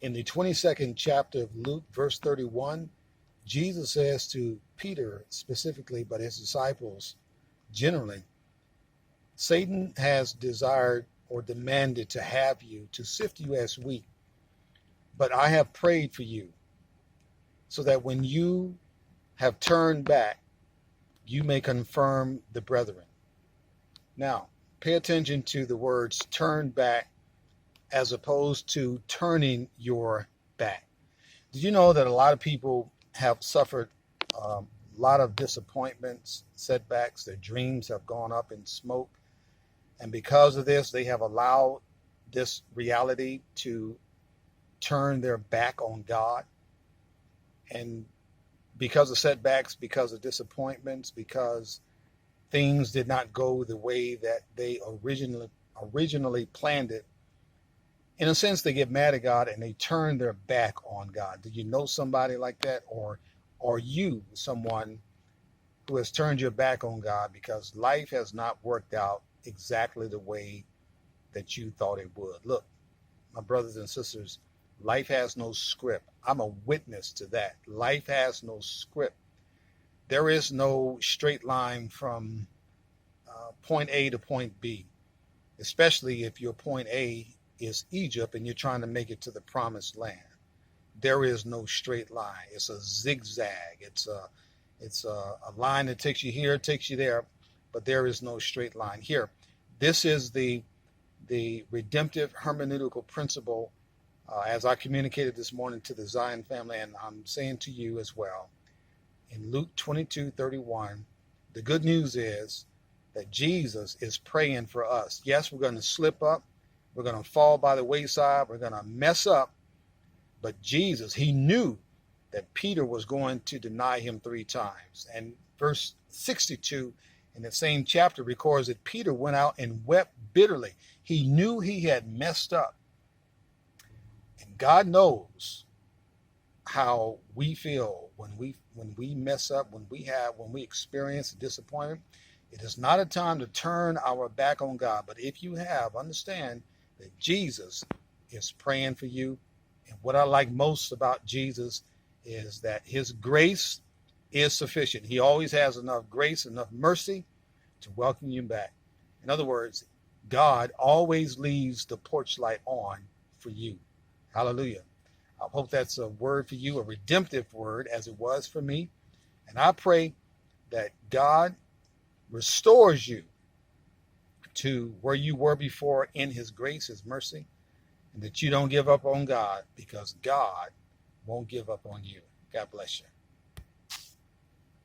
In the 22nd chapter of Luke, verse 31, Jesus says to Peter specifically, but his disciples generally, Satan has desired or demanded to have you, to sift you as wheat, but I have prayed for you so that when you have turned back, you may confirm the brethren. Now, pay attention to the words turn back as opposed to turning your back. Did you know that a lot of people have suffered a lot of disappointments, setbacks? Their dreams have gone up in smoke. And because of this, they have allowed this reality to turn their back on God. And because of setbacks, because of disappointments, because things did not go the way that they originally planned it, in a sense, they get mad at God and they turn their back on God. Do you know somebody like that? Or are you someone who has turned your back on God because life has not worked out exactly the way that you thought it would? Look, my brothers and sisters, life has no script. I'm a witness to that. Life has no script. There is no straight line from point A to point B, especially if your point A is Egypt and you're trying to make it to the promised land. There is no straight line. It's a zigzag. It's a line that takes you here, takes you there, but there is no straight line here. This is the redemptive hermeneutical principle, as I communicated this morning to the Zion family, and I'm saying to you as well. In Luke 22:31, the good news is that Jesus is praying for us. Yes, we're going to slip up. We're going to fall by the wayside. We're going to mess up. But Jesus, he knew that Peter was going to deny him 3 times. And verse 62 in the same chapter records that Peter went out and wept bitterly. He knew he had messed up. And God knows how we feel when we mess up, when we experience disappointment. It is not a time to turn our back on God. But if you have, understand that Jesus is praying for you. And what I like most about Jesus is that his grace is sufficient. He always has enough grace, enough mercy to welcome you back. In other words, God always leaves the porch light on for you. Hallelujah. I hope that's a word for you, a redemptive word, as it was for me. And I pray that God restores you to where you were before in his grace, his mercy, and that you don't give up on God, because God won't give up on you. God bless you.